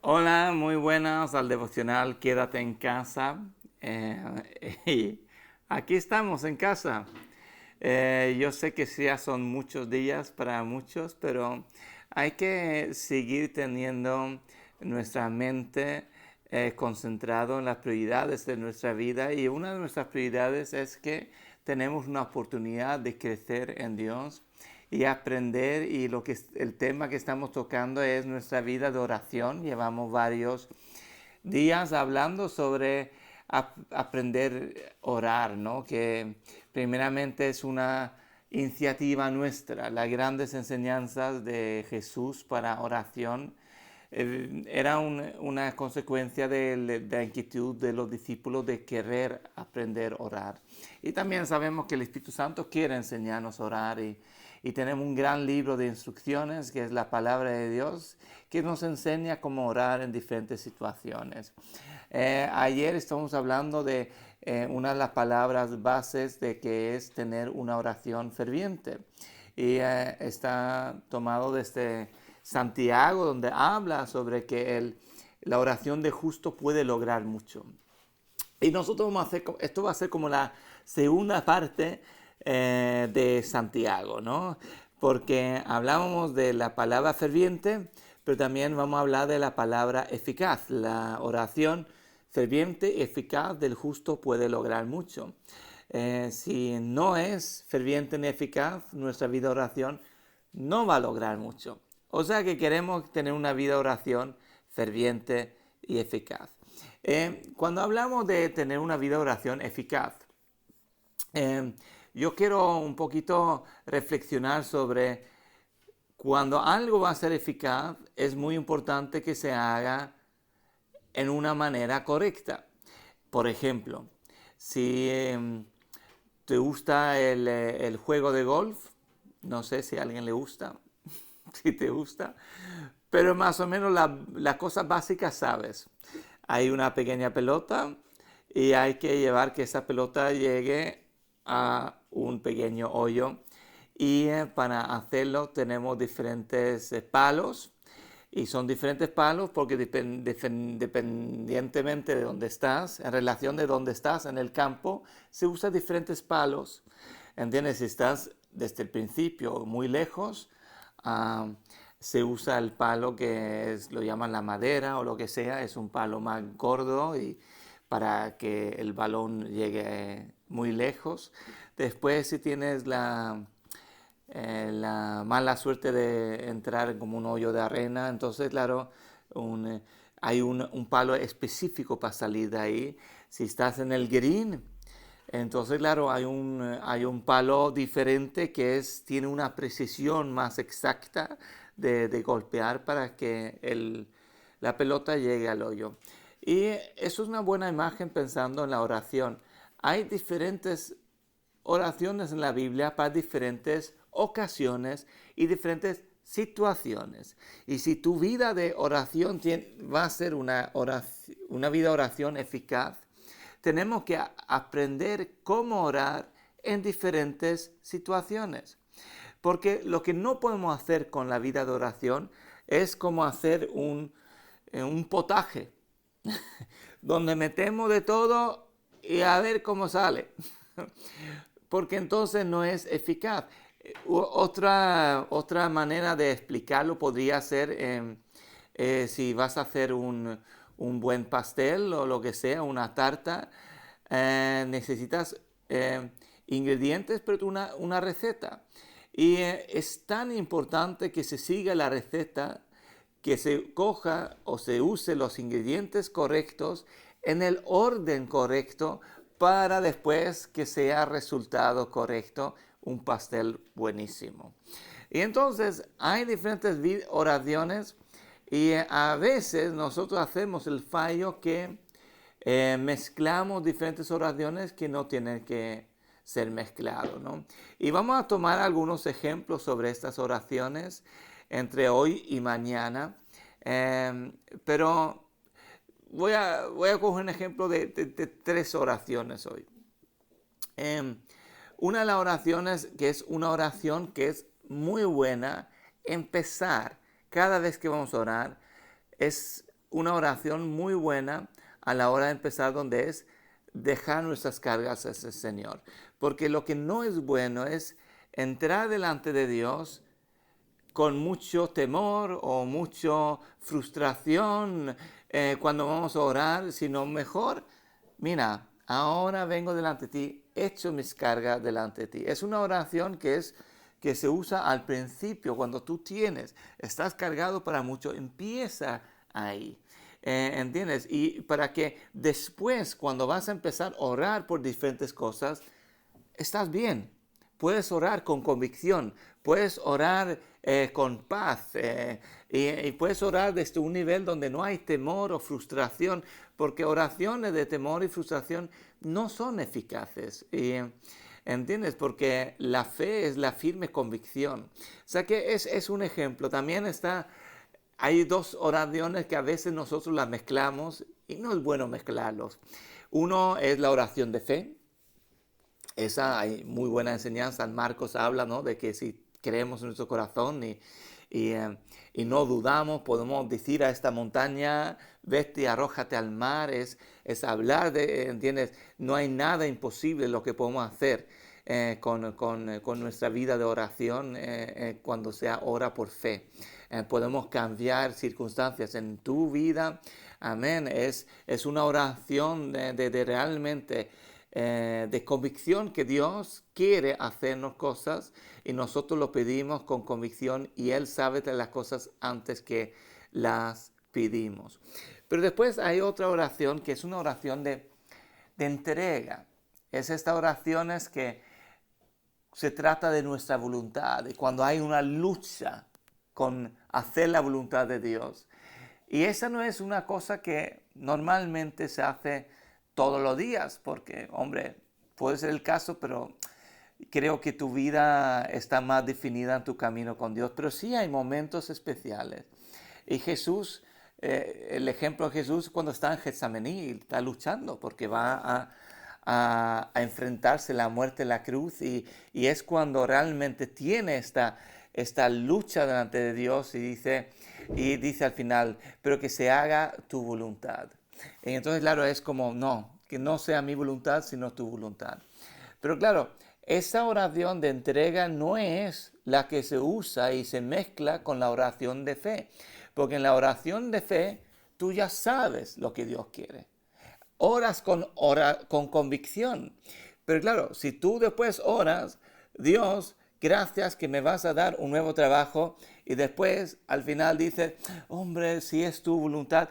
Hola, muy buenas al devocional Quédate en casa. Y aquí estamos en casa. Yo sé que sí, ya son muchos días para muchos, pero hay que seguir teniendo nuestra mente concentrado en las prioridades de nuestra vida, y una de nuestras prioridades es que tenemos una oportunidad de crecer en Dios y aprender, y el tema que estamos tocando es nuestra vida de oración. Llevamos varios días hablando sobre aprender a orar, ¿no? Que primeramente es una iniciativa nuestra. Las grandes enseñanzas de Jesús para oración era una consecuencia de la inquietud de los discípulos de querer aprender a orar. Y también sabemos que el Espíritu Santo quiere enseñarnos a orar, y tenemos un gran libro de instrucciones que es la palabra de Dios, que nos enseña cómo orar en diferentes situaciones. Ayer estamos hablando de una de las palabras bases de que es tener una oración ferviente. Y está tomado desde Santiago, donde habla sobre que la oración de justo puede lograr mucho. Y nosotros vamos a hacer, esto va a ser como la segunda parte de Santiago, ¿no? Porque hablábamos de la palabra ferviente, pero también vamos a hablar de la palabra eficaz. La oración ferviente y eficaz del justo puede lograr mucho. Si no es ferviente ni eficaz, nuestra vida de oración no va a lograr mucho. O sea que queremos tener una vida de oración ferviente y eficaz. Cuando hablamos de tener una vida de oración eficaz, eh, yo quiero un poquito reflexionar sobre cuando algo va a ser eficaz, es muy importante que se haga en una manera correcta. Por ejemplo, si te gusta el juego de golf, no sé si a alguien le gusta, si te gusta, pero más o menos las cosas básicas sabes. Hay una pequeña pelota y hay que llevar que esa pelota llegue a un pequeño hoyo. Y para hacerlo tenemos diferentes palos. Y son diferentes palos porque dependientemente de dónde estás, en relación de dónde estás en el campo, se usan diferentes palos. ¿Entiendes? Si estás desde el principio muy lejos, uh, se usa el palo lo llaman la madera o lo que sea, es un palo más gordo y para que el balón llegue muy lejos. Después, si tienes la mala suerte de entrar en como un hoyo de arena, entonces claro, hay un palo específico para salir de ahí. Si estás en el green, entonces claro, hay un palo diferente que tiene una precisión más exacta de golpear para que la pelota llegue al hoyo. Y eso es una buena imagen pensando en la oración. Hay diferentes oraciones en la Biblia para diferentes ocasiones y diferentes situaciones. Y si tu vida de oración va a ser una vida de oración eficaz, tenemos que aprender cómo orar en diferentes situaciones. Porque lo que no podemos hacer con la vida de oración es como hacer un potaje, donde metemos de todo y a ver cómo sale. Porque entonces no es eficaz. Otra manera de explicarlo podría ser si vas a hacer un buen pastel o lo que sea, una tarta, necesitas ingredientes, pero una receta. Y es tan importante que se siga la receta, que se coja o se use los ingredientes correctos en el orden correcto para después que sea resultado correcto, un pastel buenísimo. Y entonces hay diferentes oraciones, y a veces nosotros hacemos el fallo que mezclamos diferentes oraciones que no tienen que ser mezclados, ¿no? Y vamos a tomar algunos ejemplos sobre estas oraciones entre hoy y mañana, pero voy a coger un ejemplo de tres oraciones hoy. Una de las oraciones, que es una oración que es muy buena, empezar cada vez que vamos a orar, es una oración muy buena a la hora de empezar, donde es dejar nuestras cargas a ese Señor. Porque lo que no es bueno es entrar delante de Dios con mucho temor o mucha frustración cuando vamos a orar, sino mejor, mira, ahora vengo delante de ti, echo mis cargas delante de ti. Es una oración que se usa al principio, cuando tú estás cargado para mucho, empieza ahí. ¿Entiendes? Y para que después, cuando vas a empezar a orar por diferentes cosas, estás bien. Puedes orar con convicción, puedes orar con paz y puedes orar desde un nivel donde no hay temor o frustración, porque oraciones de temor y frustración no son eficaces. ¿Entiendes? Porque la fe es la firme convicción. O sea que es un ejemplo. También hay dos oraciones que a veces nosotros las mezclamos y no es bueno mezclarlos. Uno es la oración de fe. Esa hay muy buena enseñanza. En Marcos habla, ¿no?, de que si creemos en nuestro corazón y no dudamos, podemos decir a esta montaña, vete y arrójate al mar. Es hablar de, ¿entiendes? No hay nada imposible lo que podemos hacer con nuestra vida de oración cuando sea ora por fe. Podemos cambiar circunstancias en tu vida. Amén. Es una oración de realmente de convicción que Dios quiere hacernos cosas y nosotros lo pedimos con convicción y Él sabe de las cosas antes que las pedimos. Pero después hay otra oración que es una oración de entrega. Es esta oración que se trata de nuestra voluntad y cuando hay una lucha con hacer la voluntad de Dios. Y esa no es una cosa que normalmente se hace todos los días, porque, hombre, puede ser el caso, pero creo que tu vida está más definida en tu camino con Dios. Pero sí hay momentos especiales. Y Jesús, el ejemplo de Jesús cuando está en Getsemaní, está luchando porque va a enfrentarse a la muerte en la cruz y es cuando realmente tiene esta lucha delante de Dios y dice al final, pero que se haga tu voluntad. Y entonces, claro, es como, no, que no sea mi voluntad, sino tu voluntad. Pero claro, esa oración de entrega no es la que se usa y se mezcla con la oración de fe. Porque en la oración de fe, tú ya sabes lo que Dios quiere. Oras con convicción. Pero claro, si tú después oras, Dios, gracias que me vas a dar un nuevo trabajo, y después al final dices, hombre, si es tu voluntad.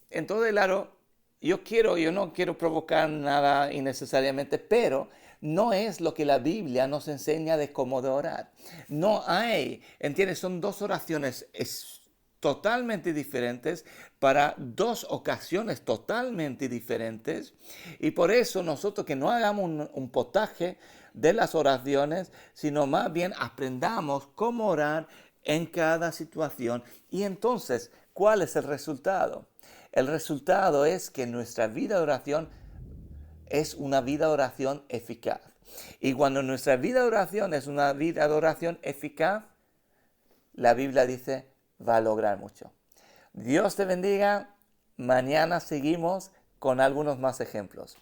Entonces, claro, yo no quiero provocar nada innecesariamente, pero no es lo que la Biblia nos enseña de cómo de orar. No hay, ¿entiendes? Son dos oraciones totalmente diferentes para dos ocasiones totalmente diferentes, y por eso nosotros que no hagamos un potaje de las oraciones, sino más bien aprendamos cómo orar en cada situación. Y entonces, ¿cuál es el resultado? El resultado es que nuestra vida de oración es una vida de oración eficaz. Y cuando nuestra vida de oración es una vida de oración eficaz, la Biblia dice, va a lograr mucho. Dios te bendiga. Mañana seguimos con algunos más ejemplos.